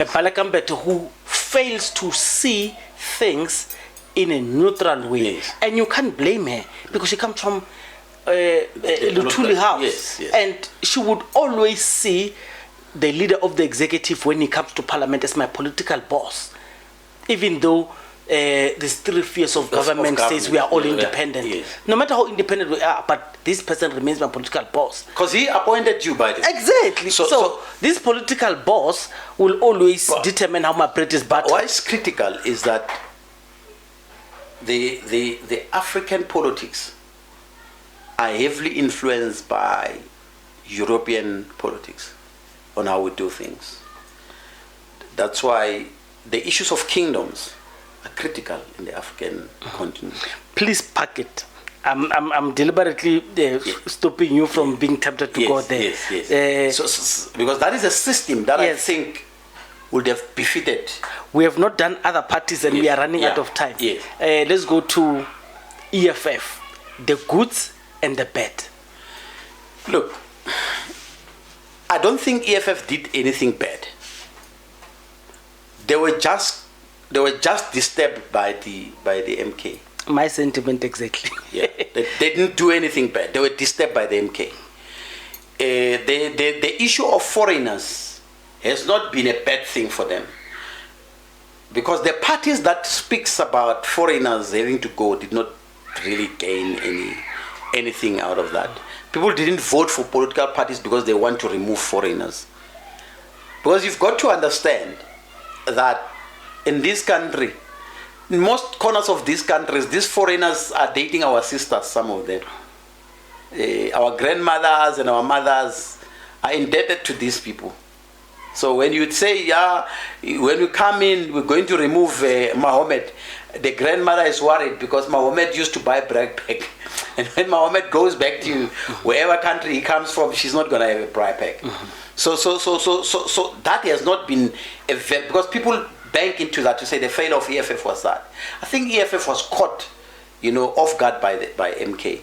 a Balakambete who fails to see things in a neutral way. Yes. And you can't blame her because she comes from Lutuli House. Yes, yes. And she would always see the leader of the executive when he comes to parliament as my political boss. Even though these 3 years of government says we are all independent. Yes. No matter how independent we are, but this person remains my political boss. Because he appointed you, by the way. Exactly. So this political boss will always determine how my bread is buttered. Why it's critical is that the African politics are heavily influenced by European politics on how we do things. That's why the issues of kingdoms are critical in the African continent. Please pack it. I'm deliberately stopping you from being tempted to go there. Yes. So, because that is a system that I think would have befitted. We have not done other parties and we are running out of time. Yes. Let's go to EFF, the goods and the bad. Look, I don't think EFF did anything bad. They were just disturbed by the MK. My sentiment exactly. Yeah, they didn't do anything bad. They were disturbed by the MK. The issue of foreigners has not been a bad thing for them, because the parties that speaks about foreigners having to go did not really gain anything out of that. People didn't vote for political parties because they want to remove foreigners. Because you've got to understand that in this country, in most corners of these countries, these foreigners are dating our sisters, some of them. Our grandmothers and our mothers are indebted to these people. So when you say, when you come in, we're going to remove Mohammed, the grandmother is worried because Mohammed used to buy backpack. And when Mohammed goes back to wherever country he comes from, she's not going to have a backpack. So that has not been because people bank into that to say the failure of EFF was that. I think EFF was caught, off guard by MK.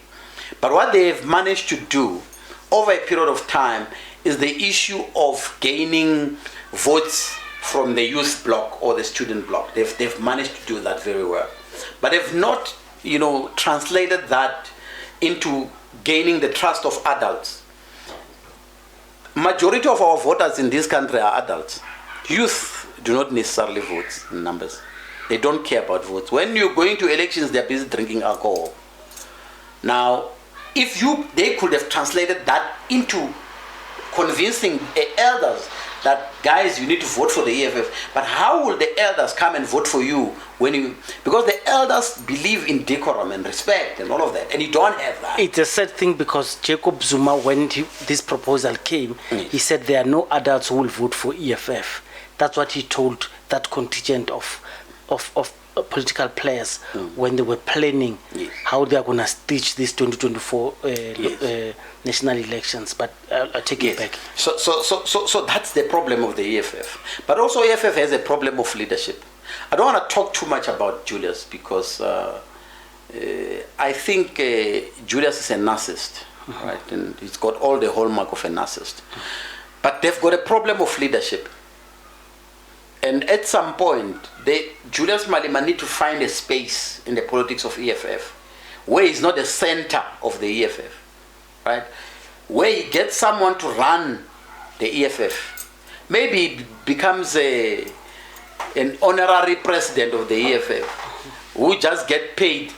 But what they have managed to do over a period of time is the issue of gaining votes from the youth bloc or the student bloc. They've managed to do that very well. But they've not, translated that into gaining the trust of adults. Majority of our voters in this country are adults. Youth do not necessarily vote in numbers. They don't care about votes. When you're going to elections, they're busy drinking alcohol. Now, if they could have translated that into convincing elders that, guys, you need to vote for the EFF. But how will the elders come and vote for you because the elders believe in decorum and respect and all of that, and you don't have that. It's a sad thing because Jacob Zuma, when this proposal came, he said there are no adults who will vote for EFF. That's what he told that contingent of political players when they were planning how they are going to stitch these 2024 national elections. But I'll take it back. So that's the problem of the EFF. But also EFF has a problem of leadership. I don't want to talk too much about Julius because I think Julius is a narcissist, right? And he's got all the hallmark of a narcissist. But they've got a problem of leadership. And at some point, Julius Malema need to find a space in the politics of EFF where he's not the center of the EFF, right? Where he gets someone to run the EFF. Maybe he becomes an honorary president of the EFF who just get paid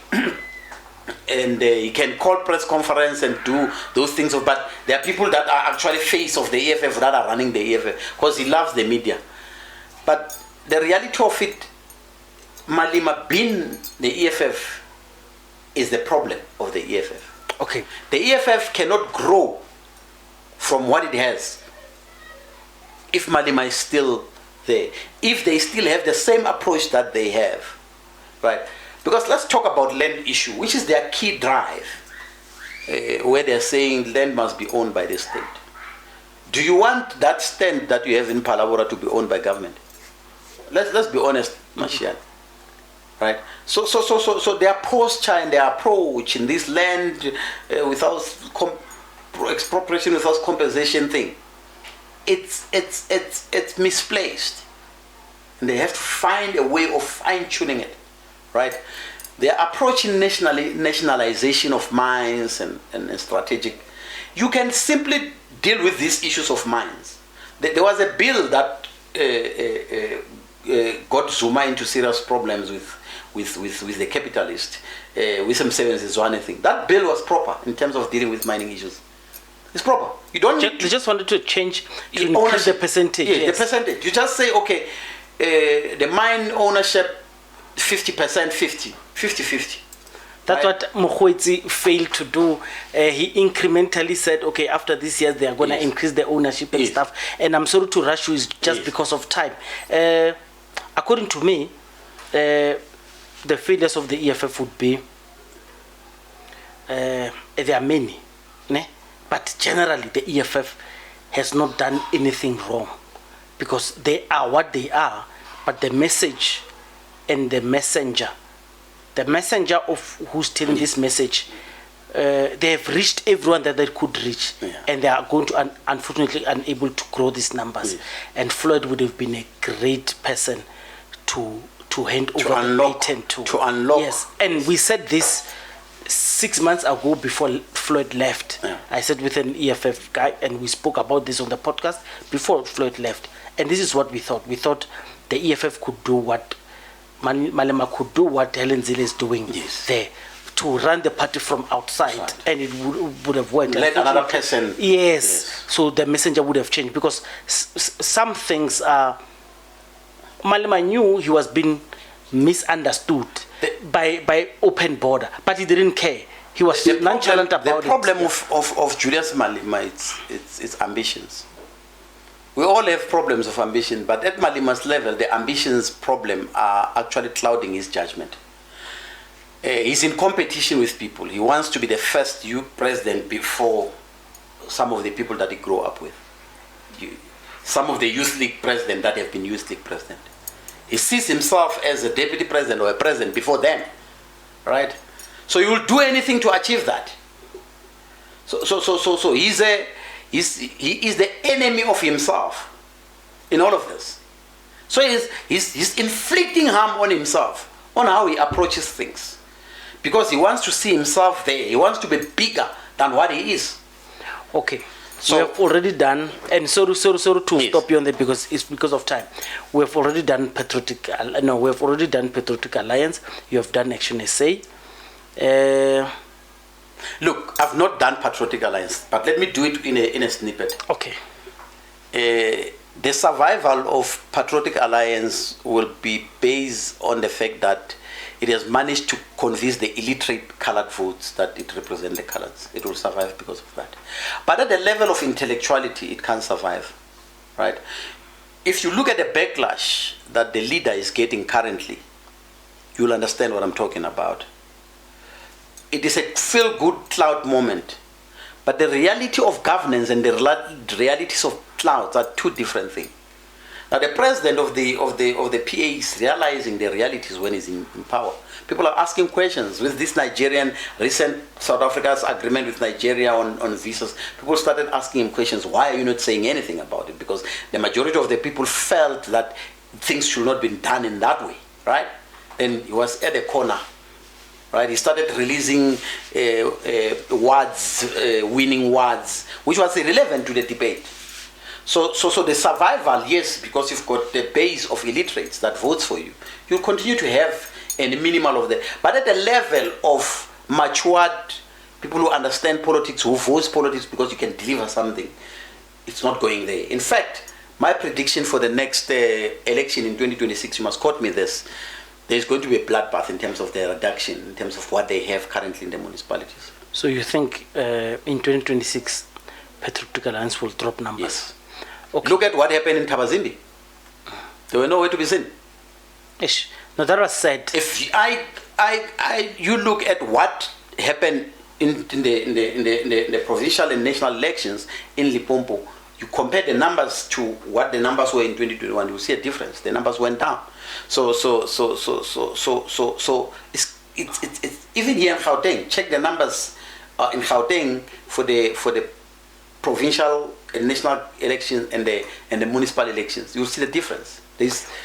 and he can call press conference and do those things. But there are people that are actually face of the EFF that are running the EFF because he loves the media. But the reality of it, Malema being the EFF is the problem of the EFF. Okay. The EFF cannot grow from what it has if Malema is still there. If they still have the same approach that they have, right? Because let's talk about land issue, which is their key drive, where they're saying land must be owned by the state. Do you want that stand that you have in Palabora to be owned by government? Let's be honest, Mashiach. Right? So their posture and their approach in this land without expropriation, without compensation thing, it's misplaced. and they have to find a way of fine-tuning it, right? They are approaching nationalization of mines and strategic. You can simply deal with these issues of mines. There was a bill that got Zuma into serious problems with the capitalist. With some sevens is one thing. That bill was proper in terms of dealing with mining issues. It's proper. You don't. They just wanted to change to increase the percentage. Yeah, yes. The percentage. You just say, okay, the mine ownership 50%, 50-50. That's right. What Mokgweetsi failed to do. He incrementally said, okay, after this year, they are going to increase the ownership and stuff. And I'm sorry to rush you, it's just because of time. According to me, the failures of the EFF would be, there are many, but generally the EFF has not done anything wrong, because they are what they are, but the message and the messenger of who's telling this message, they have reached everyone that they could reach, and they are going to unfortunately unable to grow these numbers. And Floyd would have been a great person to hand over the baton to unlock. Yes, and we said this 6 months ago before Floyd left. I sat with an EFF guy and we spoke about this on the podcast before Floyd left. And this is what we thought. We thought the EFF could do what Malema could do, what Helen Zille is doing there, to run the party from outside, and it would have worked. Let another person. Yes. So the messenger would have changed, because some things are. Malema knew he was being misunderstood by open border, but he didn't care. He was nonchalant about it. The problem of Julius Malema, it's ambitions. We all have problems of ambition, but at Malema's level, the ambitions problem are actually clouding his judgment. He's in competition with people. He wants to be the first youth president before some of the people that he grew up with. Some of the youth league presidents that have been youth league president. He sees himself as a deputy president or a president before them, right? So he will do anything to achieve that. So he is the enemy of himself in all of this. So he's inflicting harm on himself, on how he approaches things, because he wants to see himself there. He wants to be bigger than what he is. Okay. So we have already done, and sorry to stop you on that, because it's because of time. We have already done Patriotic Alliance. You have done Action SA. Look, I've not done Patriotic Alliance, but let me do it in a snippet. Okay. The survival of Patriotic Alliance will be based on the fact that it has managed to convince the illiterate colored votes that it represents the coloreds. It will survive because of that. But at the level of intellectuality, it can't survive, right? If you look at the backlash that the leader is getting currently, you'll understand what I'm talking about. It is a feel-good cloud moment, but the reality of governance and the realities of clouds are two different things. Now, the president of the PA is realizing the realities when he's in power. People are asking questions. With this recent South Africa's agreement with Nigeria on visas, people started asking him questions. Why are you not saying anything about it? Because the majority of the people felt that things should not be done in that way, right? And he was at the corner, right? He started releasing words, winning words, which was irrelevant to the debate. So the survival, yes, because you've got the base of illiterates that votes for you, you'll continue to have a minimal of that. But at the level of matured people who understand politics, who vote politics because you can deliver something, it's not going there. In fact, my prediction for the next election in 2026, you must quote me this, there's going to be a bloodbath in terms of their reduction, in terms of what they have currently in the municipalities. So you think in 2026, Patriotic Alliance will drop numbers? Yes. Okay. Look at what happened in Tabazimbi. They were nowhere to be seen. Ish. No, that was said. If you look at what happened in the provincial and national elections in Limpopo, you compare the numbers to what the numbers were in 2021, you will see a difference. The numbers went down. So it's even here in Gauteng. Check the numbers in Gauteng for the provincial and national elections and the municipal elections. You'll see the difference.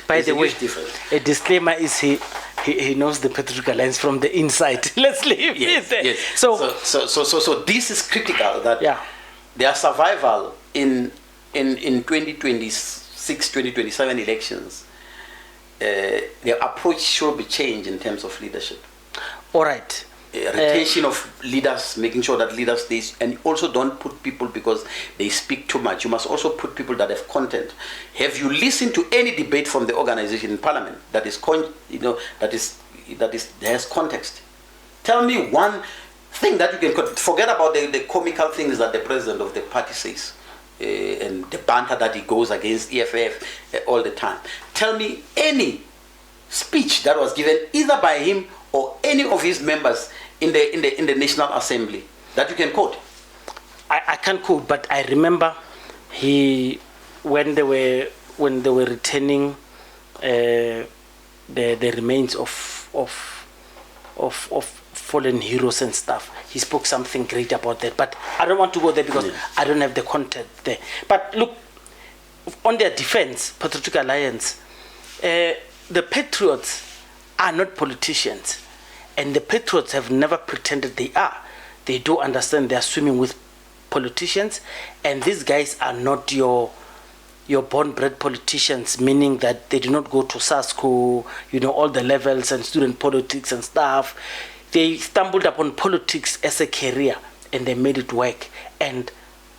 By the way, huge difference. a disclaimer is he knows the Patriotic Alliance from the inside. Let's leave it there. Yes. So this is critical, that their survival in 2026, 2027 elections, their approach should be changed in terms of leadership. All right. Retention of leaders, making sure that leaders stay, and also don't put people because they speak too much. You must also put people that have content. Have you listened to any debate from the organization in Parliament that is, that has context? Tell me one thing that you can forget about the comical things that the president of the party says and the banter that he goes against EFF all the time. Tell me any speech that was given either by him or any of his members in the National Assembly that you can quote. I can't quote, but I remember when they were returning the remains of fallen heroes and stuff. He spoke something great about that, but I don't want to go there because I don't have the content there. But look, on their defense, Patriotic Alliance, the Patriots are not politicians, and the Patriots have never pretended they are. They do understand they are swimming with politicians, and these guys are not your born-bred politicians, meaning that they do not go to SACP, all the levels and student politics and stuff. They stumbled upon politics as a career, and they made it work. And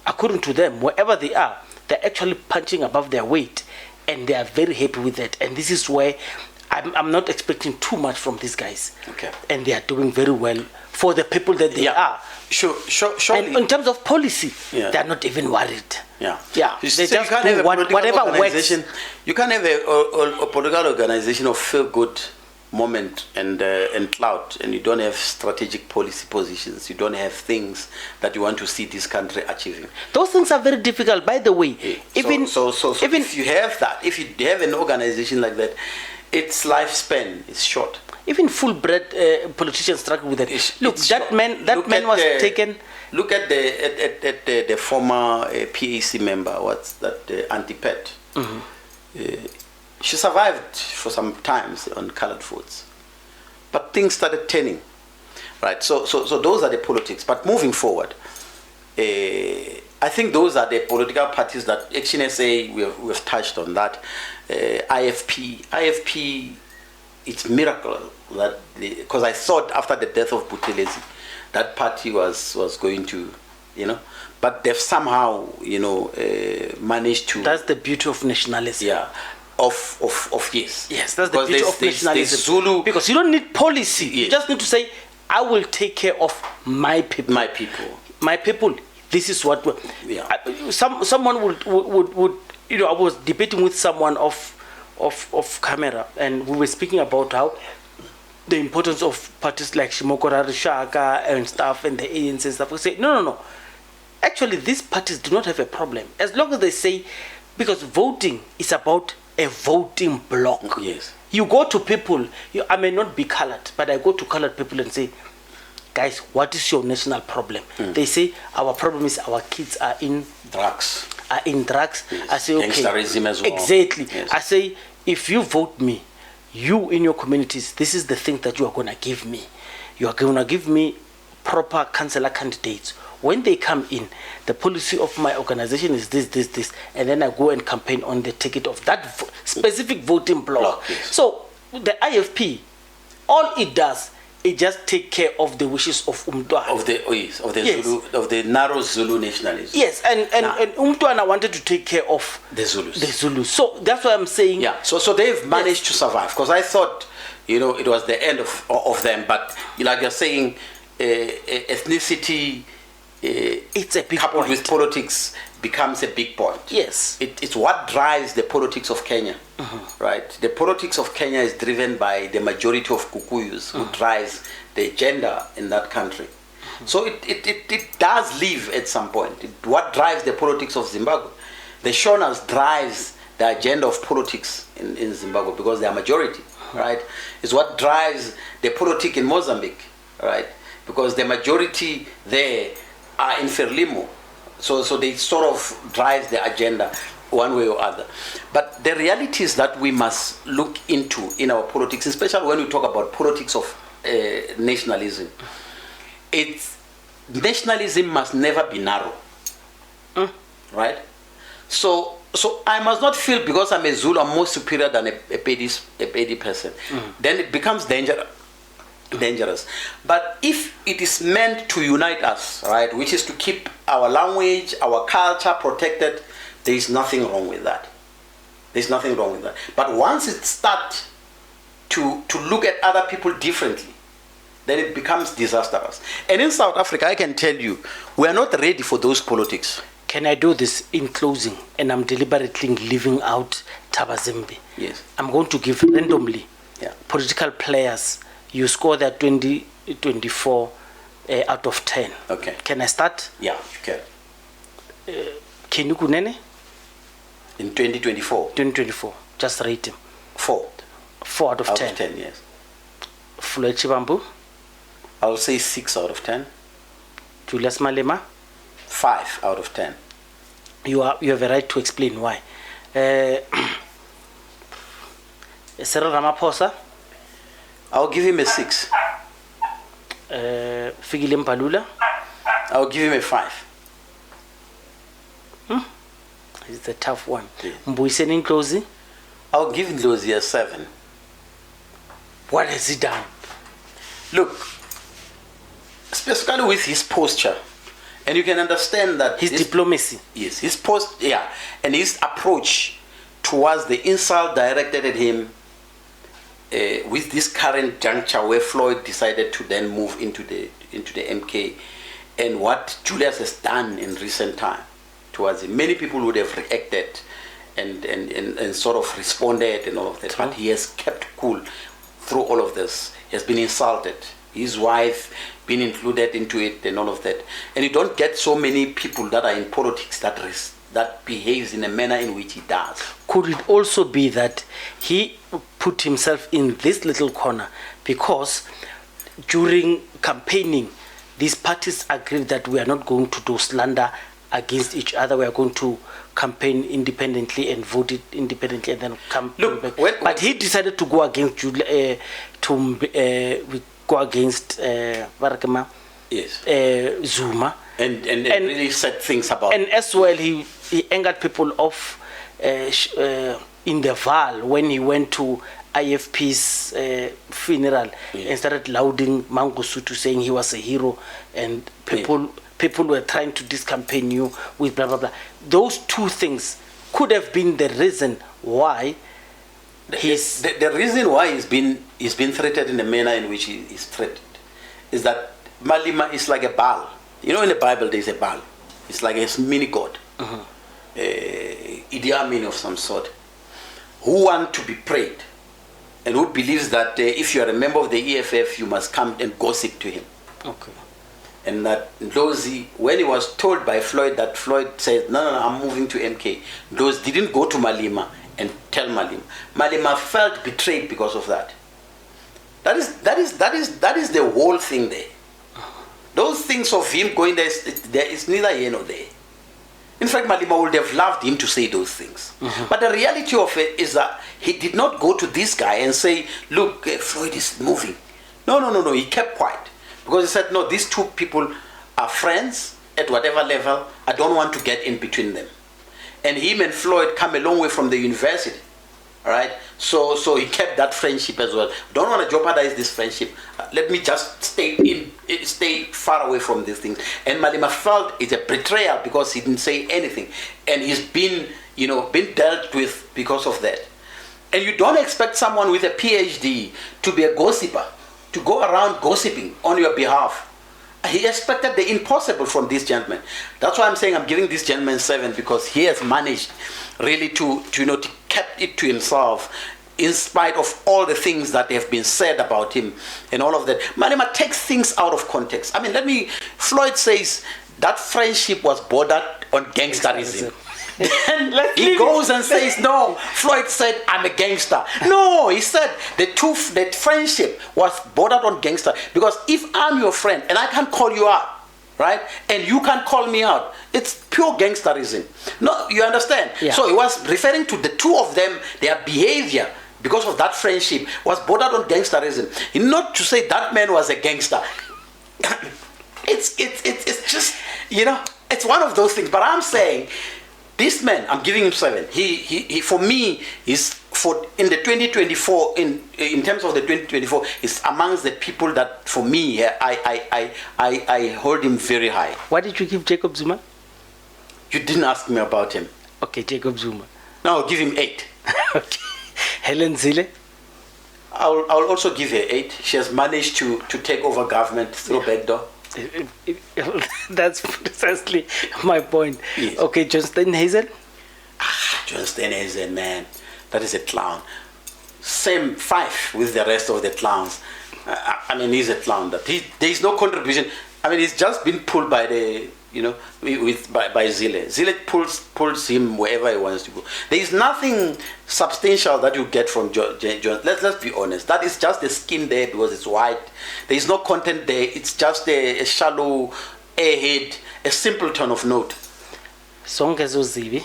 according to them, wherever they are, they're actually punching above their weight, and they are very happy with that. And this is where I'm not expecting too much from these guys. Okay. And they are doing very well for the people that they are. Sure. And in terms of policy, they are not even worried. Yeah. They so just do whatever works. You can't have a political organization of feel-good moment and clout, and you don't have strategic policy positions. You don't have things that you want to see this country achieving. Those things are very difficult, by the way. Even so if you have that, if you have an organization like that, its lifespan is short. Even full-bred politicians struggle with that. That man was taken. Look at the former PAC member. What's that? Antipet. Mm-hmm. She survived for some times on colored votes, but things started turning. Right. So those are the politics. But moving forward, I think those are the political parties that Action SA, we've touched on that. IFP, it's miracle that, because I thought after the death of Buthelezi, that party was going to, but they've somehow, managed to. That's the beauty of nationalism. Yeah. Of yes. Yes, that's the beauty of nationalism. Zulu, because you don't need policy. Yes. You just need to say, I will take care of my people. My people. My people. This is what. Someone would. I was debating with someone off camera, and we were speaking about how the importance of parties like Shimokorari Shaka and stuff, and the ANC and stuff. We say no. Actually, these parties do not have a problem as long as they say, because voting is about a voting block. Yes. You go to people. I may not be colored, but I go to colored people and say, guys, what is your national problem? They say our problem is our kids are in drugs. Yes. I say, okay. Gangsterism as well. Exactly. Yes. I say, if you vote me, you in your communities, this is the thing that you are going to give me. You are going to give me proper councillor candidates. When they come in, the policy of my organization is this, and then I go and campaign on the ticket of that specific voting block. Yes. So the IFP, all it does, it just take care of the wishes of Umtwana. Of the narrow Zulu nationalism. Yes, and Umtwana wanted to take care of the Zulus. The Zulus. So that's why I'm saying. Yeah. So they've managed to survive, because I thought, it was the end of them. But like you're saying, ethnicity. It's a big coupled point. with politics becomes a big point. Yes. It's what drives the politics of Kenya, right? The politics of Kenya is driven by the majority of Kukuyus who drives the agenda in that country. So it does live at some point. What drives the politics of Zimbabwe? The Shonas drives the agenda of politics in Zimbabwe because they are majority, right? It's what drives the politics in Mozambique, right? Because the majority there are in Frelimo. So they sort of drives the agenda. one way or other. But the reality is that we must look into in our politics, especially when we talk about politics of nationalism. Nationalism must never be narrow, right? So I must not feel because I'm a Zulu I'm more superior than a Pedi person. Then it becomes dangerous. But if it is meant to unite us, right, which is to keep our language, our culture protected, there is nothing wrong with that. There's nothing wrong with that. But once it starts to look at other people differently, then it becomes disastrous. And in South Africa, I can tell you, we are not ready for those politics. Can I do this in closing? And I'm deliberately leaving out Tabazimbi. Yes. I'm going to give randomly political players. You score that 24 out of 10. Okay. Can I start? Yeah, you can. Kenukunene? In 2024? 2024. Just rate him. 4. 4 out of 10. Out of 10, yes. Floyd Shivambu? I'll say 6 out of 10. Julius Malema? 5 out of 10. You have a right to explain why. Cyril Ramaphosa? I'll give him a 6. Fikile Mbalula? I'll give him a 5. It's a tough one. Yeah. Mbuyiseni Ndlozi? I'll give Ndlozi a 7. What has he done? Look, specifically with his posture, and you can understand that his diplomacy. Yes, and his approach towards the insult directed at him with this current juncture where Floyd decided to then move into the MK, and what Julius has done in recent time towards him. Many people would have reacted and sort of responded and all of that, True. but he has kept cool through all of this. He has been insulted. His wife been included into it and all of that. And you don't get so many people that are in politics that behaves in a manner in which he does. Could it also be that he put himself in this little corner because during campaigning, these parties agreed that we are not going to do slander against each other. We are going to campaign independently and vote it independently and then come back. But he decided to go against go against yes. Zuma and really said things about. And as well, he angered people off in the Val when he went to IFP's funeral and started lauding Mangosuthu, saying he was a hero, and people were trying to discampaign you with blah blah blah. Those two things could have been the reason why the reason why he's been threatened in the manner in which he is threatened is that Malema is like a Baal. You know, in the Bible there's a Baal. It's like a mini god, Idi Amin of some sort, who want to be prayed, and who believes that if you are a member of the EFF, you must come and gossip to him. Okay. And that Ndlozi, when he was told by Floyd that Floyd said, no, I'm moving to MK, Ndlozi didn't go to Malema and tell Malema. Malema felt betrayed because of that. That is the whole thing there. Those things of him going there is neither here nor there. In fact, Malema would have loved him to say those things. But the reality of it is that he did not go to this guy and say, look, Floyd is moving. No. He kept quiet. Because he said, no, these two people are friends at whatever level. I don't want to get in between them. And him and Floyd come a long way from the university. All right? So he kept that friendship as well. Don't want to jeopardize this friendship. Let me just stay far away from these things. And Malema felt it's a betrayal because he didn't say anything. And he's been dealt with because of that. And you don't expect someone with a PhD to be a gossiper, to go around gossiping on your behalf. He expected the impossible from this gentleman. That's why I'm saying I'm giving this gentleman 7, because he has managed really to kept it to himself in spite of all the things that have been said about him and all of that. Malema takes things out of context. I mean, Floyd says that friendship was bordered on gangsterism. Then he goes and says, no, Floyd said, I'm a gangster. No, he said that friendship was bordered on gangster. Because if I'm your friend and I can't call you out, right? And you can't call me out. It's pure gangsterism. No, you understand? Yeah. So he was referring to the two of them, their behavior, because of that friendship, was bordered on gangsterism. Not to say that man was a gangster. It's just, it's one of those things. But I'm saying, this man, I'm giving him 7. He for me, is in the 2024, in terms of the 2024, is amongst the people that, for me, I hold him very high. Why did you give Jacob Zuma? You didn't ask me about him. Okay, Jacob Zuma. No, I'll give him 8. Okay. Helen Zille? I'll also give her 8. She has managed to take over government through backdoor. That's precisely my point. Yes. Okay, Johnston Hazel? Johnston Hazel, man, that is a clown. Same 5 with the rest of the clowns. I mean, he's a clown. There is no contribution. I mean, he's just been pulled by the, by Zille. Zille pulls him wherever he wants to go. There is nothing substantial that you get from John. Let's be honest. That is just the skin there because it's white. There is no content there. It's just a shallow airhead, a simpleton of note. Songezo Zivi?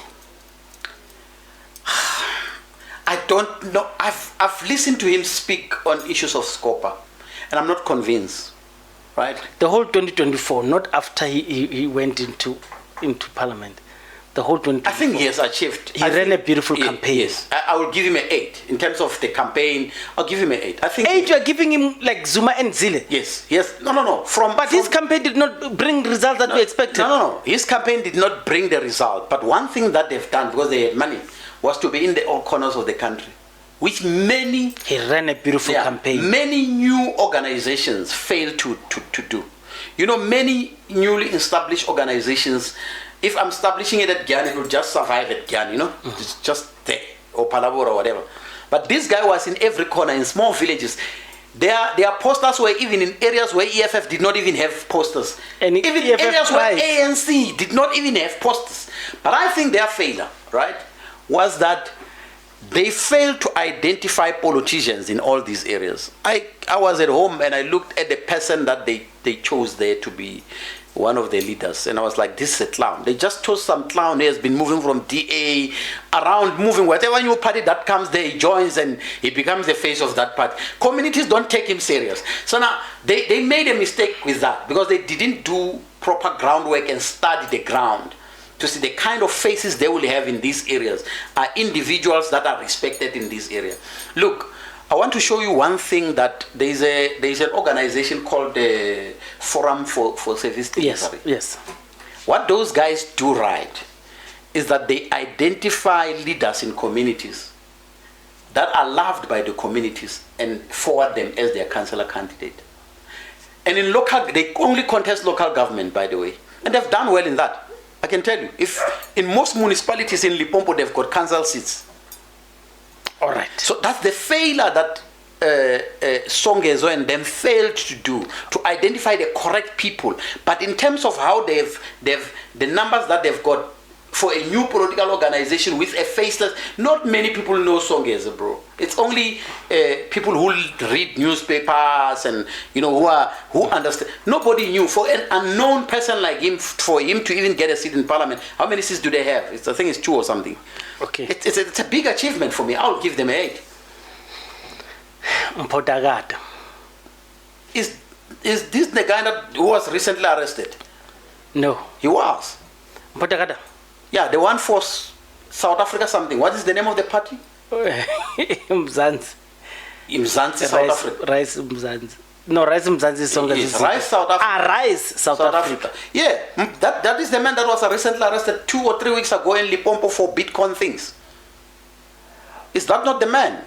I don't know. I've listened to him speak on issues of Scopa, and I'm not convinced. Right. The whole 2024, not after he went into Parliament. The whole 2024. I think he has achieved. He ran a beautiful campaign. Yes, I will give him an 8 in terms of the campaign. I'll give him an 8. I think 8. You are giving him like Zuma and Zille. Yes. No. But his campaign did not bring results that we expected. No. His campaign did not bring the result. But one thing that they've done, because they had money, was to be in all corners of the country. Which he ran a beautiful campaign. Many new organizations failed to do. Many newly established organizations, if I'm establishing it at Gyan, it will just survive at Gyan, It's just there, or Palabora or whatever. But this guy was in every corner, in small villages. Their posters were even in areas where EFF did not even have posters. And even EFF areas where ANC did not even have posters. But I think their failure, right, was that they failed to identify politicians in all these areas. I was at home and I looked at the person that they chose there to be one of the leaders, and I was like, this is a clown. They just chose some clown who has been moving from DA around, moving whatever new party that comes there, he joins and he becomes the face of that party. Communities don't take him serious. So now they made a mistake with that because they didn't do proper groundwork and study the ground to see the kind of faces they will have in these areas are individuals that are respected in this area. Look, I want to show you one thing that there is an organization called the Forum for Service Delivery. Yes. What those guys do right is that they identify leaders in communities that are loved by the communities and forward them as their councillor candidate. And in they only contest local government, by the way, and they've done well in that. I can tell you, if in most municipalities in Limpopo they've got council seats. All right. So that's the failure that Songezo and them failed to do, to identify the correct people. But in terms of how they've the numbers that they've got for a new political organization with a faceless, not many people know Songezo, bro. It's only people who read newspapers and who understand. Nobody knew. For an unknown person like him, for him to even get a seat in parliament, how many seats do they have? I think it's 2 or something. Okay. It's a big achievement for me. I'll give them an 8. Mpotagata. Is this the guy who was recently arrested? No. He was. Mpotagata. Yeah, the one for South Africa something. What is the name of the party? Mzansi. Mzansi, South Africa. Rice Mzansi. No, Rice Mzansi is Yes, Rice South Africa. Rice South Africa. Yeah, that is the man that was recently arrested 2 or 3 weeks ago in Limpopo for Bitcoin things. Is that not the man?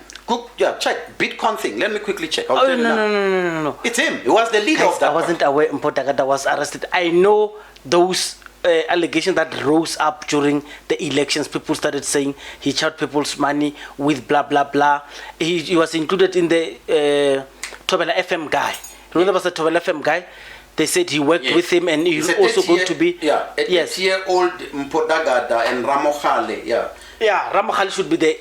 Check Bitcoin thing. Let me quickly check. No. It's him. He was the leader of that. I wasn't aware Mpotagata was arrested. I know those allegations that rose up during the elections. People started saying he charged people's money with blah blah blah. He was included in the Tobela FM guy. Remember, there was a Tobela FM guy. They said he worked with him, and he's also going to be. Yeah, a 8-year-old Mpotagata and Ramokhale. Yeah, Ramokhale should be the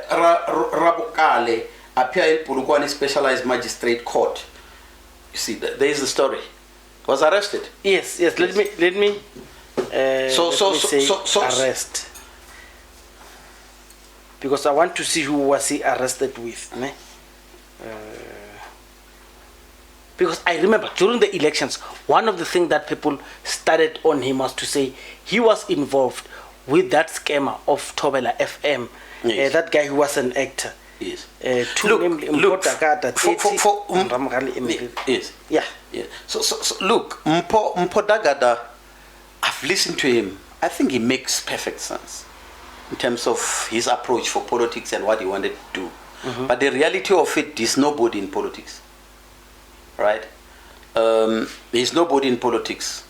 Rabokale appear in Polokwane Specialized Magistrate Court. You see, there is the story. Was arrested. Yes. Let me arrest. Because I want to see who was he arrested with. Ne? Because I remember during the elections, one of the things that people started on him was to say he was involved with that scammer of Tobela FM, Yes. that guy who was an actor. Yes. Yes. Yeah. Yeah. So look, Mpo Dagada, I've listened to him. I think he makes perfect sense in terms of his approach for politics and what he wanted to do. But the reality of it is nobody in politics. Right? There's nobody in politics.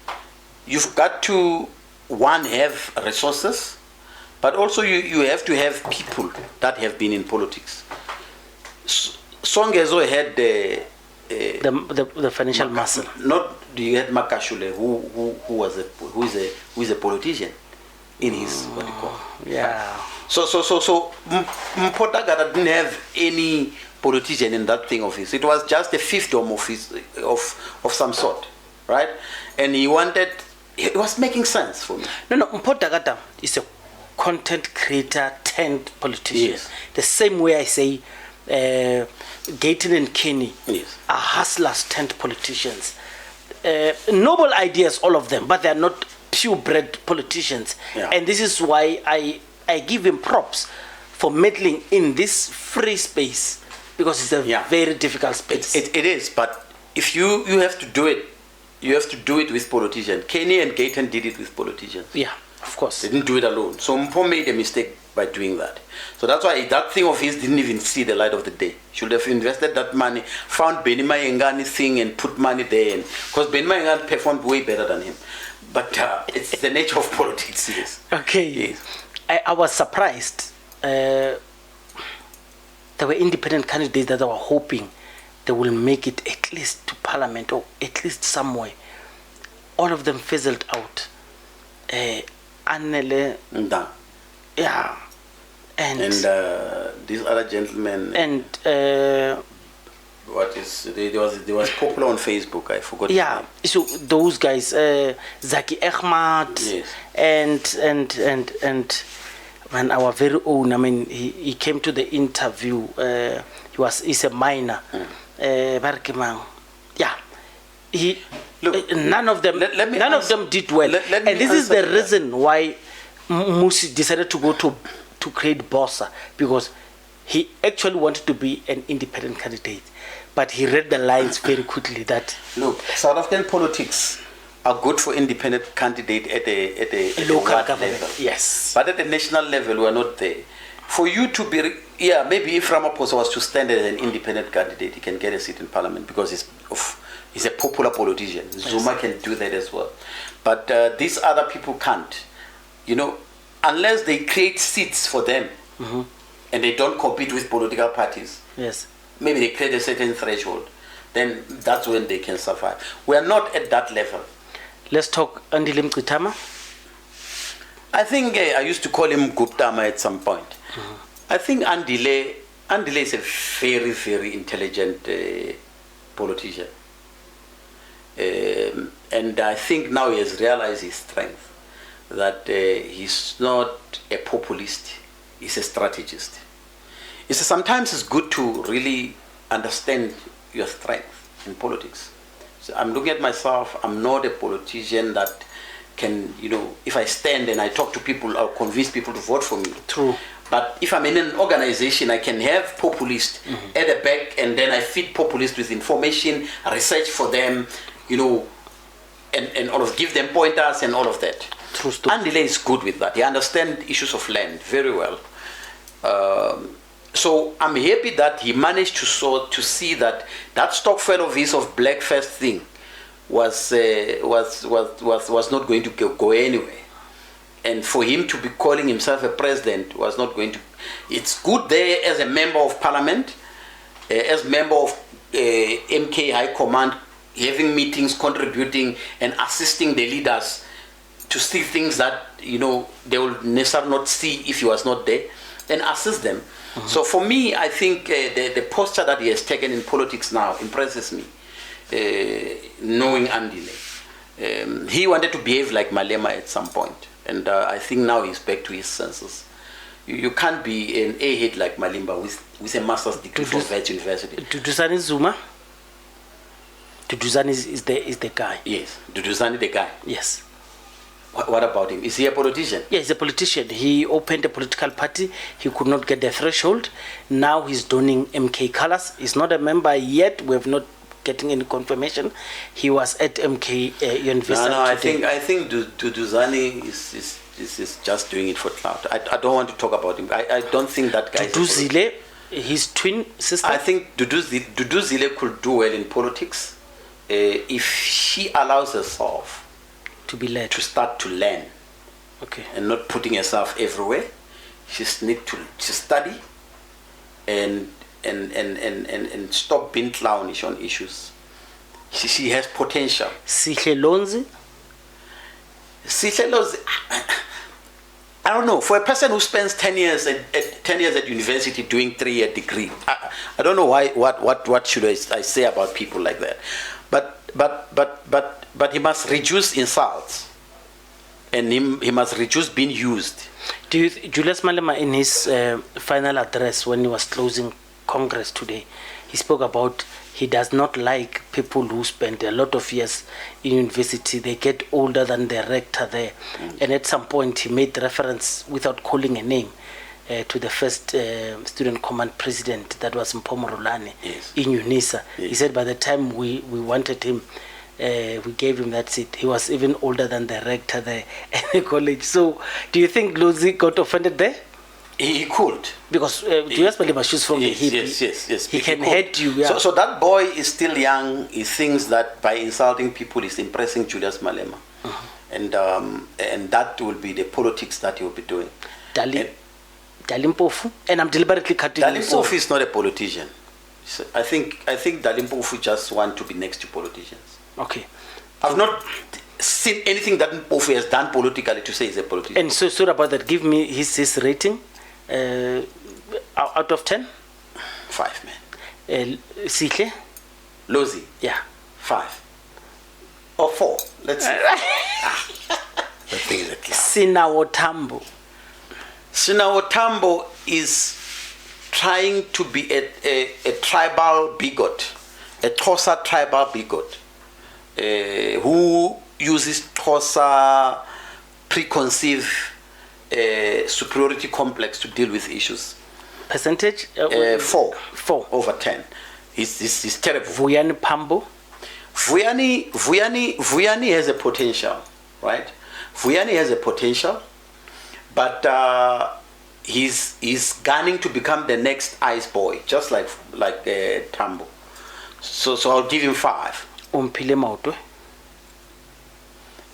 You've got to, one, have resources, but also you have to have people that have been in politics. Songezo had the financial muscle. Not you had Makashule, who is a politician in his what do you call? Yeah. So Mpotagada didn't have any politician in that thing of his. It was just a fiefdom of his of some sort, right? And he wanted. It was making sense for me. No. Mpotagada is a content creator turned politician. Yes. The same way I say Gayton and Kenny are hustlers turned politicians. Noble ideas, all of them, but they are not purebred politicians. Yeah. And this is why I give him props for meddling in this free space, because it's a very difficult space. It is, but if you have to do it, you have to do it with politicians. Kenny and Gayton did it with politicians. Yeah, of course. They didn't do it alone. So Mpo made a mistake by doing that. So that's why that thing of his didn't even see the light of the day. Should have invested that money, found Benny Mayengani thing and put money there. Because Benny Mayengani performed way better than him. But it's the nature of politics, yes. Okay. Yes. I was surprised. There were independent candidates that were hoping they will make it at least to parliament or at least somewhere. All of them fizzled out. Annele. Yeah. And this other gentleman. And what is there was popular on Facebook. I forgot. Yeah. So those guys, Zaki Ahmad. Yes. And when our very own, I mean, he came to the interview. He's a minor. Yeah. None of them. None of them did well. And this is the reason why Musi decided to go to create Bossa, because he actually wanted to be an independent candidate, but he read the lines very quickly that look, South African politics are good for independent candidate at a local government level. Yes, but at the national level we are not there. For you to be maybe if Ramaphosa was to stand as an independent candidate, he can get a seat in parliament because he's a popular politician. Yes. Zuma can do that as well, but these other people can't, unless they create seats for them and they don't compete with political parties. Yes. Maybe they create a certain threshold, then that's when they can survive. We are not at that level. Let's talk Andile Mqitama. I think I used to call him Guptama at some point. I think Andile is a very, very intelligent politician. And I think now he has realized his strength, that he's not a populist, he's a strategist. Sometimes it's good to really understand your strength in politics. So I'm looking at myself, I'm not a politician that can, if I stand and I talk to people, I'll convince people to vote for me. True. But if I'm in an organization, I can have populists at the back, and then I feed populists with information, research for them, and all of give them pointers and all of that. True story. Andile is good with that. He understands issues of land very well. So I'm happy that he managed to see that Stokvel of his of Black First thing was not going to go anywhere, and for him to be calling himself a president was not going to. It's good there as a member of parliament, as member of MK High Command, having meetings, contributing and assisting the leaders to see things that they will necessarily not see if he was not there, and assist them. So for me, I think the posture that he has taken in politics now impresses me, knowing Andile. He wanted to behave like Malema at some point, and I think now he's back to his senses. You can't be an A-head like Malimba with a master's degree from Vets University. Duduzane Zuma? Duduzane is the guy. Yes, Duduzane the guy. Yes. What about him? Is he a politician? Yeah, he's a politician. He opened a political party. He could not get the threshold. Now he's donning MK colors. He's not a member yet. We have not getting any confirmation. He was at MK University. No, I think Duduzane is just doing it for clout. I don't want to talk about him. I don't think that guy. Duduzile, his twin sister. I think Duduzile could do well in politics if she allows herself to be led, to start to learn, okay, and not putting herself everywhere. She needs to study and stop being clownish on issues. She has potential. Sihle Lonzi, I don't know. For a person who spends 10 years at university doing 3-year degree, I don't know what should I say about people like that. But he must reduce insults, and he must reduce being used. Julius Malema, in his final address when he was closing Congress today, he spoke about he does not like people who spend a lot of years in university. They get older than the rector there. And at some point he made reference, without calling a name, to the first student command president, that was Mpho Morolane, yes, in UNISA. Yes. He said by the time we wanted him, we gave him that seat. He was even older than the rector there at the college. So do you think Lozi got offended there? He could. Because Julius Malema shoots from the hip. Yes. He can hurt you. Yeah. So that boy is still young. He thinks that by insulting people is impressing Julius Malema. And that will be the politics that he will be doing. Dalimpofu, and I'm deliberately cutting you. Dalimpofu is not a politician. So I think Dalimpofu just want to be next to politicians. Okay. I've not seen anything that Mpofu has done politically to say he's a politician. And so about that, give me his rating out of 10. 5, man. Sihle? Lozi? Yeah. 5. Or 4. Let's see. The thing is a clown. Sinawo Tambo. Sinawo Tambo is trying to be a tribal bigot, a Xhosa tribal bigot, who uses Xhosa preconceived superiority complex to deal with issues. Percentage? 4. 4. Over 10. He's terrible. Vuyani Pambo? Vuyani has a potential, right? Vuyani has a potential, but he's gunning to become the next ice boy, just like Tambo. So I'll give him 5. Umphile Mautwe?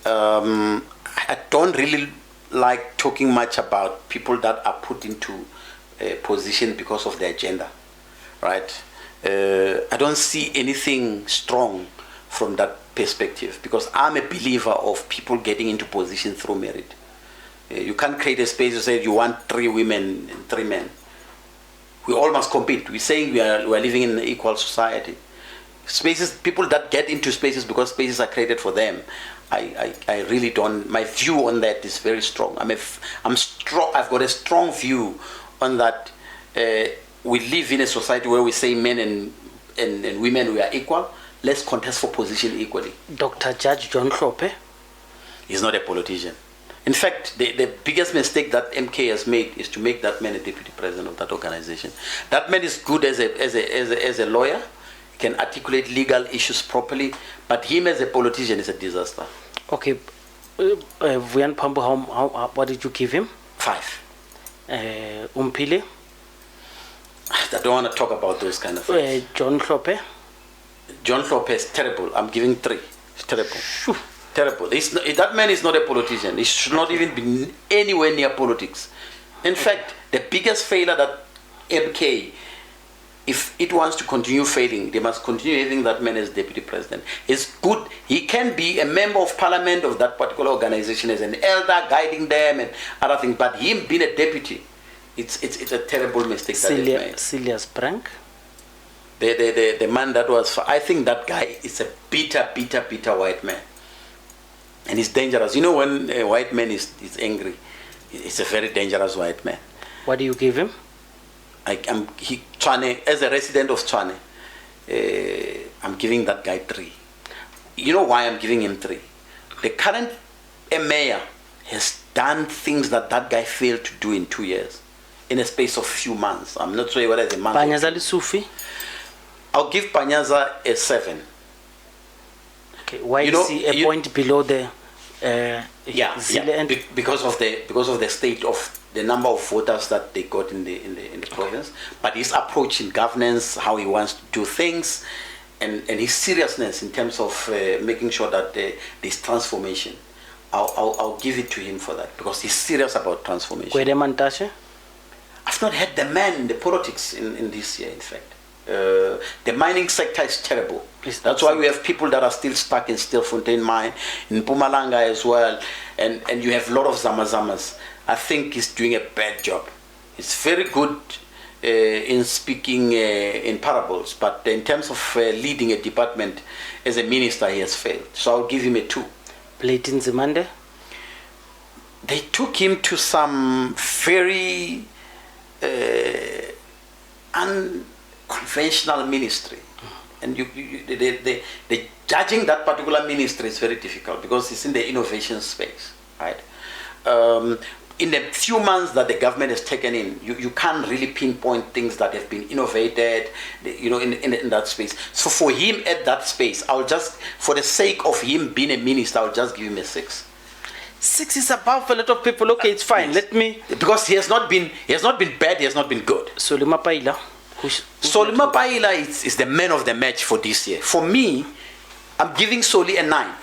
I don't really like talking much about people that are put into a position because of their agenda, right? I don't see anything strong from that perspective, because I'm a believer of people getting into position through merit. You can't create a space to say you want 3 women and 3 men. We all must compete. We're saying we are living in an equal society. Spaces, people that get into spaces because spaces are created for them, I really don't. My view on that is very strong. I'm strong. I've got a strong view on that. We live in a society where we say men and women, we are equal. Let's contest for position equally. Dr. Judge John Klope? He's not a politician. In fact, the biggest mistake that MK has made is to make that man a deputy president of that organization. That man is good as a lawyer. He can articulate legal issues properly, but him as a politician is a disaster. Okay, Vuyan Pambo, what did you give him? 5. Umphile? I don't want to talk about those kind of things. John Klope? John Klope is terrible. I'm giving 3. It's terrible. Whew. Terrible. That man is not a politician. He should not even be anywhere near politics. In fact, the biggest failure that MK, if it wants to continue failing, they must continue having that man as deputy president. It's good. He can be a member of parliament of that particular organization as an elder guiding them and other things, but him being a deputy, it's a terrible mistake that they made. Silas Brank? The man that was, I think that guy is a bitter white man. And it's dangerous. You know, when a white man is angry, it's a very dangerous white man. What do you give him? Tshwane, as a resident of Tshwane, I'm giving that guy 3. You know why I'm giving him 3? The current mayor has done things that guy failed to do in 2 years, in a space of few months. I'm not sure whether it's a month. Panyaza Sufi? I'll give Panyaza a 7. Okay, why is he a point below the because of the state of the number of voters that they got in the province, but his approach in governance, how he wants to do things, and his seriousness in terms of making sure that this transformation, I'll give it to him for that, because he's serious about transformation. I've not had the man in the politics in this year, in fact. The mining sector is terrible. That's why we have people that are still stuck in Stilfontein mine, in Mpumalanga as well, and you have a lot of Zamazamas. I think he's doing a bad job. He's very good in speaking in parables, but in terms of leading a department as a minister, he has failed. So I'll give him a 2. Platin Zimande? They took him to some very unconventional ministry. And the judging that particular ministry is very difficult, because it's in the innovation space, right? In the few months that the government has taken in, you can't really pinpoint things that have been innovated, in that space. So for him at that space, I'll just, for the sake of him being a minister, I'll just give him a 6. 6 is above a lot of people. Okay, it's fine. Yes. Let me, because he has not been bad. He has not been good. Solima Paila. Solima Paila is the man of the match for this year. For me, I'm giving Soli a 9.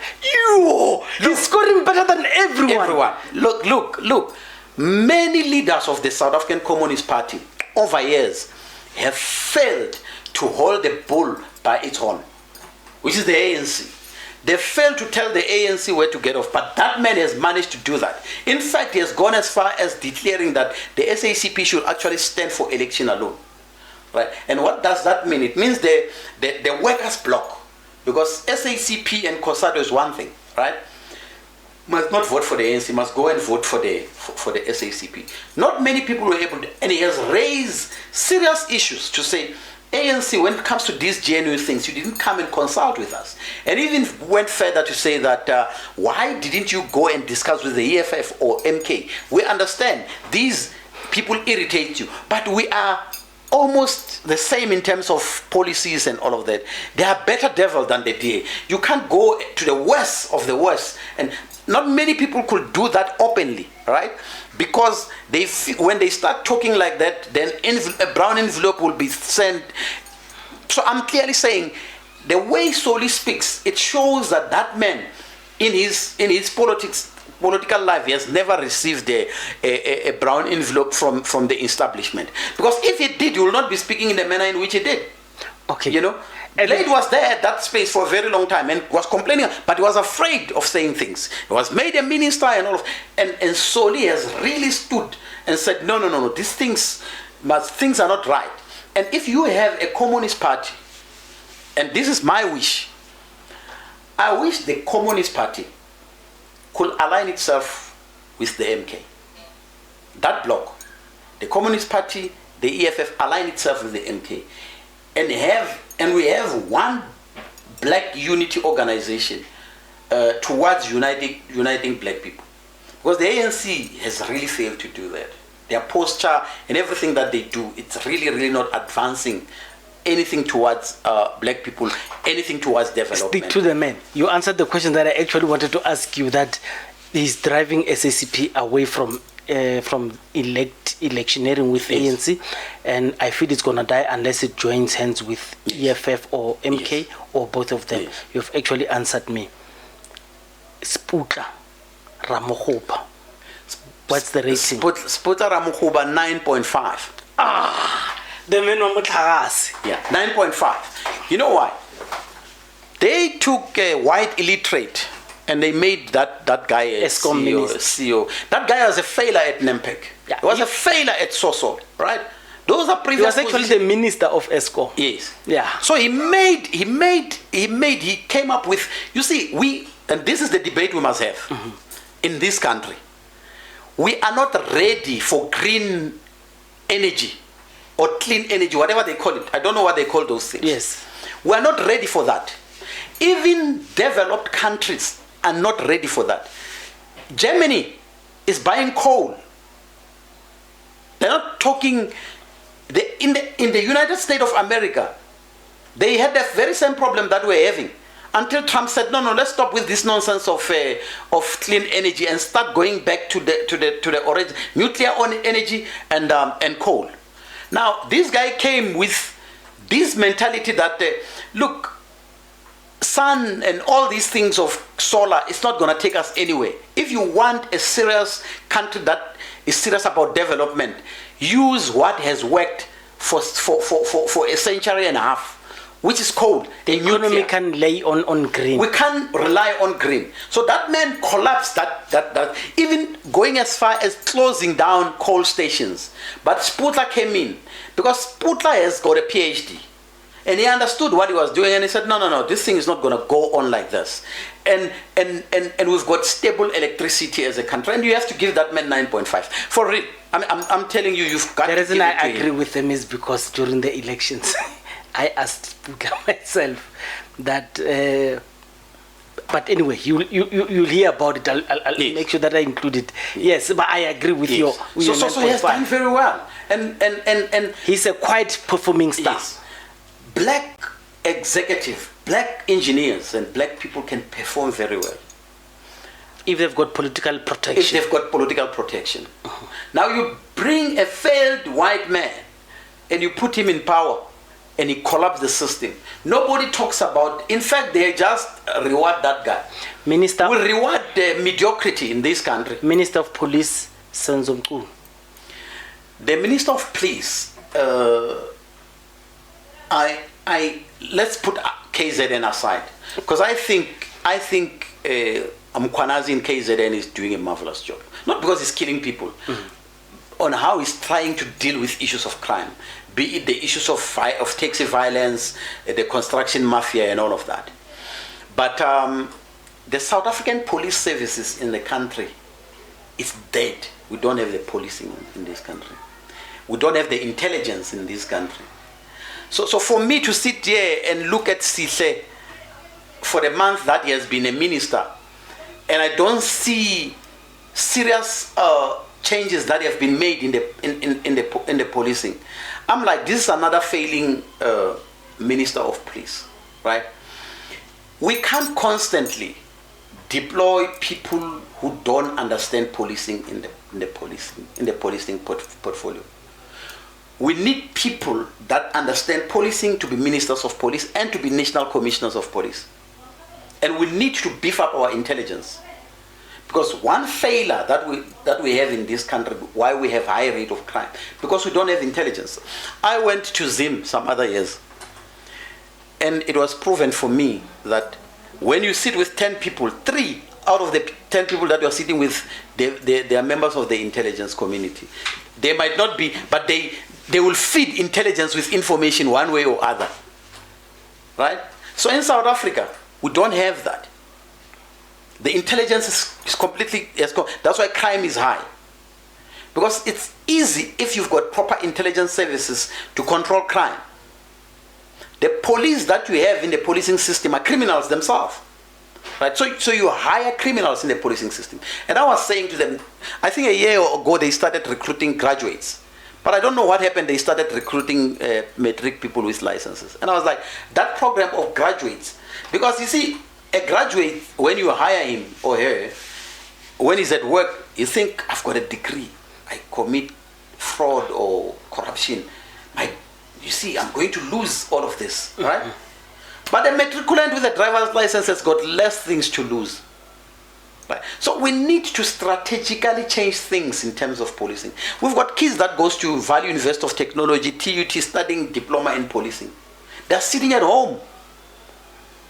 He's scoring better than everyone. Look. Many leaders of the South African Communist Party over years have failed to hold the bull by its horn, which is the ANC. They failed to tell the ANC where to get off, but that man has managed to do that. In fact, he has gone as far as declaring that the SACP should actually stand for election alone. Right? And what does that mean? It means the workers' bloc, because SACP and COSATU is one thing, right? Must not vote for the ANC, must go and vote for the SACP. Not many people were able to, and he has raised serious issues to say, ANC, when it comes to these genuine things, you didn't come and consult with us. And even went further to say that, why didn't you go and discuss with the EFF or MK? We understand these people irritate you, but we are almost the same in terms of policies and all of that. They are better devil than the DA. You can't go to the worst of the worst, and not many people could do that openly, right? Because when they start talking like that, then a brown envelope will be sent. So I'm clearly saying, the way Soli speaks, it shows that man, in his political life, he has never received a brown envelope from the establishment. Because if he did, he will not be speaking in the manner in which he did. Okay. Blade was there at that space for a very long time and was complaining, but he was afraid of saying things. He was made a minister and all of, and Soli has really stood and said, no, these things are not right. And if you have a communist party, and this is my wish, I wish the Communist Party could align itself with the MK. That bloc, the Communist Party, the EFF, align itself with the MK, and we have one black unity organization towards uniting black people. Because the ANC has really failed to do that. Their posture and everything that they do, it's really not advancing anything towards black people, anything towards development. Stick to the man. You answered the question that I actually wanted to ask you, that is driving SACP away from electioneering with ANC, and I feel it's going to die unless it joins hands with EFF or MK or both of them. You've actually answered me. Sputla Ramokgopa, what's the rating? Sputla Ramokgopa 9.5. The men were Motlhagase. Yeah, 9.5. You know why? They took a white illiterate and they made that guy a CEO. That guy was a failure at NEMPEC. Yeah. He was a failure at SOSO, right? Those are previous. He was actually the minister of ESCOM. Yes. Yeah. So he came up with, you see, and this is the debate we must have in this country. We are not ready for green energy or clean energy, whatever they call it. I don't know what they call those things. Yes. We are not ready for that. Even developed countries are not ready for that. Germany is buying coal. They're not talking. In the United States of America, they had the very same problem that we're having. Until Trump said, no, let's stop with this nonsense of clean energy and start going back to the orange nuclear energy and coal. Now, this guy came with this mentality that, look, sun and all these things of solar, it's not going to take us anywhere. If you want a serious country that is serious about development, use what has worked for a century and a half, which is coal. The economy can lay on green. We can't rely on green. So that man collapsed that even going as far as closing down coal stations. But Sputler came in because Sputler has got a PhD. And he understood what he was doing, and he said, no, this thing is not going to go on like this. And we've got stable electricity as a country, and you have to give that man 9.5. For real, I'm telling you, you've got the to reason give I it to agree him. with him is because during the elections, I asked Sputler myself that, but anyway, you'll hear about it. I'll Yes. make sure that I include it. Yes, but I agree with Yes. your So he has done very well. And he's a quite performing star. yes. Black executive, black engineers and black people can perform very well If they've got political protection. if they've got political protection. Now you bring a failed white man and you put him in power and he collapses the system. Nobody talks about, in fact, they just reward that guy. Minister, We reward the mediocrity in this country. Minister of Police, Senzomku. The Minister of Police, let's put KZN aside, because I think Mkwanazi in KZN is doing a marvelous job. Not because he's killing people, on how he's trying to deal with issues of crime, be it the issues of taxi violence, the construction mafia, and all of that. But the South African police services in the country is dead. We don't have the policing in this country. We don't have the intelligence in this country. So for me to sit here and look at Sihle for the month that he has been a minister, and I don't see serious changes that have been made in the policing, I'm like, this is another failing minister of police, right? We can't constantly deploy people who don't understand policing in the policing portfolio. We need people that understand policing to be ministers of police and to be national commissioners of police. And we need to beef up our intelligence. Because one failure that we have in this country, why we have high rate of crime, because we don't have intelligence. I went to Zim some other years, and it was proven for me that when you sit with 10 people, 3 out of the 10 people that you're sitting with, they are members of the intelligence community. They might not be, but they will feed intelligence with information one way or other. Right? So in South Africa, we don't have that. The intelligence is completely, that's why crime is high. Because it's easy if you've got proper intelligence services to control crime. The police that you have in the policing system are criminals themselves. Right? So you hire criminals in the policing system. And I was saying to them, I think a year ago they started recruiting graduates. But I don't know what happened. They started recruiting matric people with licenses. And I was like, that program of graduates, because you see, a graduate, when you hire him or her, when he's at work, you think, I've got a degree. I commit fraud or corruption. You see, I'm going to lose all of this, right? But a matriculant with a driver's license has got less things to lose. Right? So we need to strategically change things in terms of policing. We've got kids that goes to Value University of Technology, TUT, studying diploma in policing. They're sitting at home.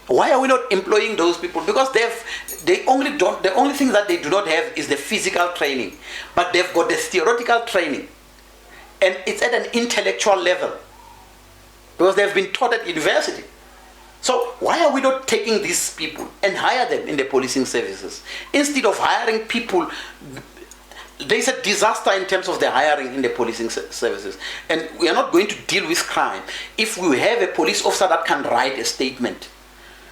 Why are we not employing those people? Because the only thing that they do not have is the physical training, but they've got the theoretical training, and it's at an intellectual level because they've been taught at university. So why are we not taking these people and hire them in the policing services? Instead of hiring people, there is a disaster in terms of the hiring in the policing services. And we are not going to deal with crime if we have a police officer that can write a statement.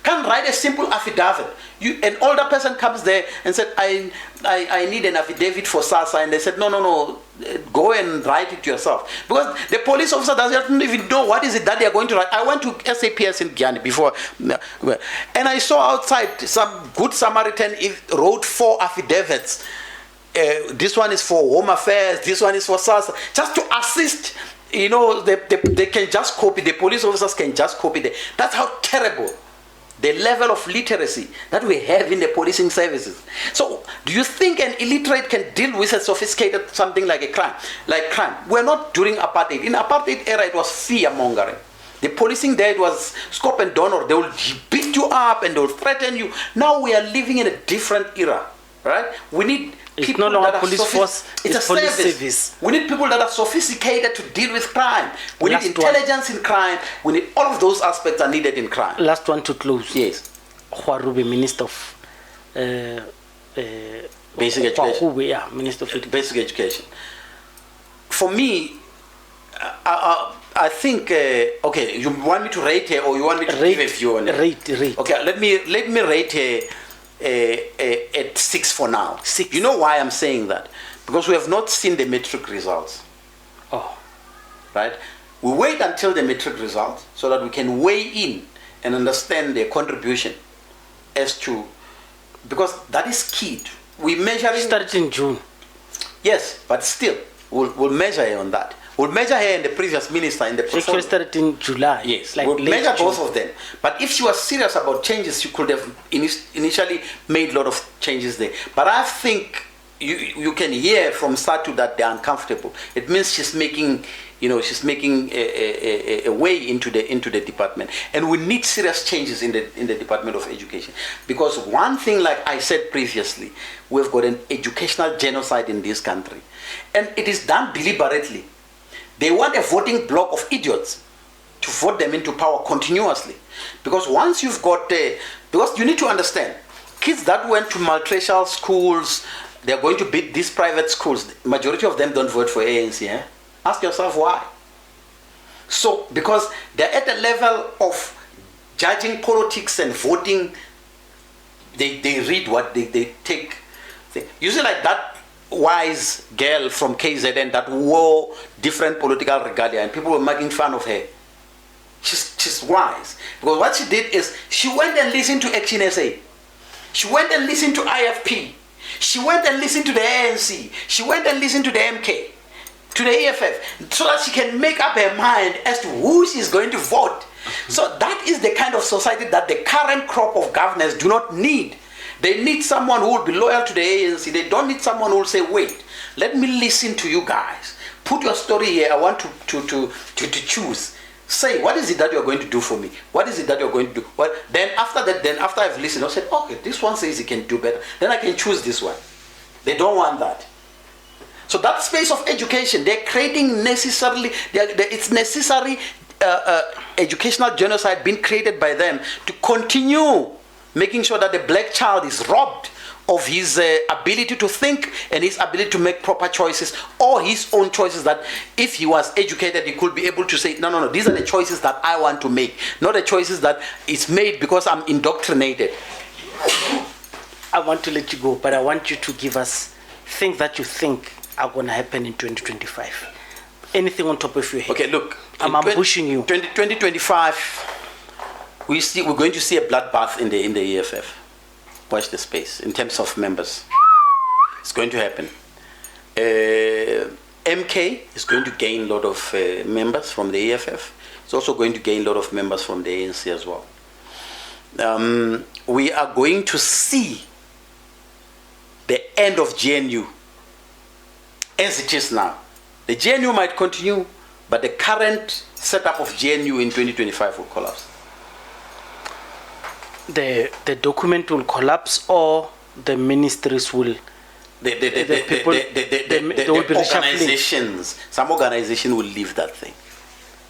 Can write a simple affidavit. An older person comes there and said, I need an affidavit for SASA, and they said, no, go and write it yourself. Because the police officer doesn't even know what is it that they are going to write. I went to SAPS in Guyana before, and I saw outside some good Samaritan wrote 4 affidavits. This one is for Home Affairs, this one is for SASA, just to assist. They can just copy, the police officers can just copy. That's how terrible the level of literacy that we have in the policing services. So, do you think an illiterate can deal with a sophisticated something like a crime? Like crime. We're not during apartheid. In apartheid era, it was fear-mongering. The policing there, it was scope and donor. They will beat you up and they will threaten you. Now we are living in a different era, right? We need people no longer that are police force, it's a police service. We need people that are sophisticated to deal with crime. We need intelligence in crime. We need all of those aspects are needed in crime. Last one to close. Yes. Khwarube, Minister of Basic Education. Yeah, Minister of Education. Basic Education. For me, I think okay. You want me to rate her, or you want me to give a view on it? Rate. Okay, let me rate her at 6 for now. 6. You know why I'm saying that? Because we have not seen the matric results. Oh. Right? We wait until the matric results so that we can weigh in and understand their contribution as to, because that is key. We measure it. Started in June. Yes, but still, we'll measure her on that. We'll measure her and the previous minister in the portfolio. She actually started in July. Yes, like we'll measure June. both of them. But if she was serious about changes, she could have initially made a lot of changes there. But I think you can hear from Satu that they're uncomfortable. It means she's making a way into the department, and we need serious changes in the Department of Education. Because one thing, like I said previously, we've got an educational genocide in this country, and it is done deliberately. They want a voting bloc of idiots to vote them into power continuously. Because once you've got because you need to understand, kids that went to multiracial schools, they're going to beat these private schools. The majority of them don't vote for ANC. Ask yourself why. So, because they're at a level of judging politics and voting, they read what they take. Usually like that wise girl from KZN that wore different political regalia and people were making fun of her. She's wise. Because what she did is she went and listened to Action SA. She went and listened to IFP. She went and listened to the ANC. She went and listened to the MK, to the EFF, so that she can make up her mind as to who she's going to vote. So that is the kind of society that the current crop of governors do not need. They need someone who will be loyal to the ANC. They don't need someone who will say, wait, let me listen to you guys. Put your story here. I want to choose. Say, what is it that you're going to do for me? What is it that you're going to do? Well, then after that, after I've listened, I said, okay, this one says he can do better. Then I can choose this one. They don't want that. So that space of education, they're creating necessarily, it's necessary educational genocide being created by them to continue making sure that the black child is robbed of his ability to think and his ability to make proper choices, or his own choices that if he was educated, he could be able to say, no, these are the choices that I want to make, not the choices that is made because I'm indoctrinated. I want to let you go, but I want you to give us things that you think are going to happen in 2025. Anything on top of your head? Okay, look. I'm ambushing you. 2025, we're going to see a bloodbath in the EFF. Watch the space in terms of members. It's going to happen. MK is going to gain a lot of members from the EFF. It's also going to gain a lot of members from the ANC as well. We are going to see the end of GNU as it is now. The GNU might continue, but the current setup of GNU in 2025 will collapse. The document will collapse, or the ministries will. The organizations, some organization will leave that thing.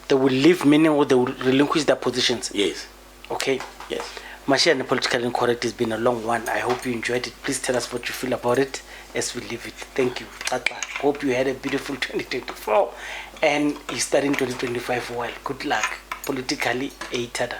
They will leave, meaning, or they will relinquish their positions. Yes. Okay. Yes. Mashiane, Politically Incorrect has been a long one. I hope you enjoyed it. Please tell us what you feel about it as we leave it. Thank you. Hope you had a beautiful 2024 and you start in 2025 well. Good luck. Politically, a tada.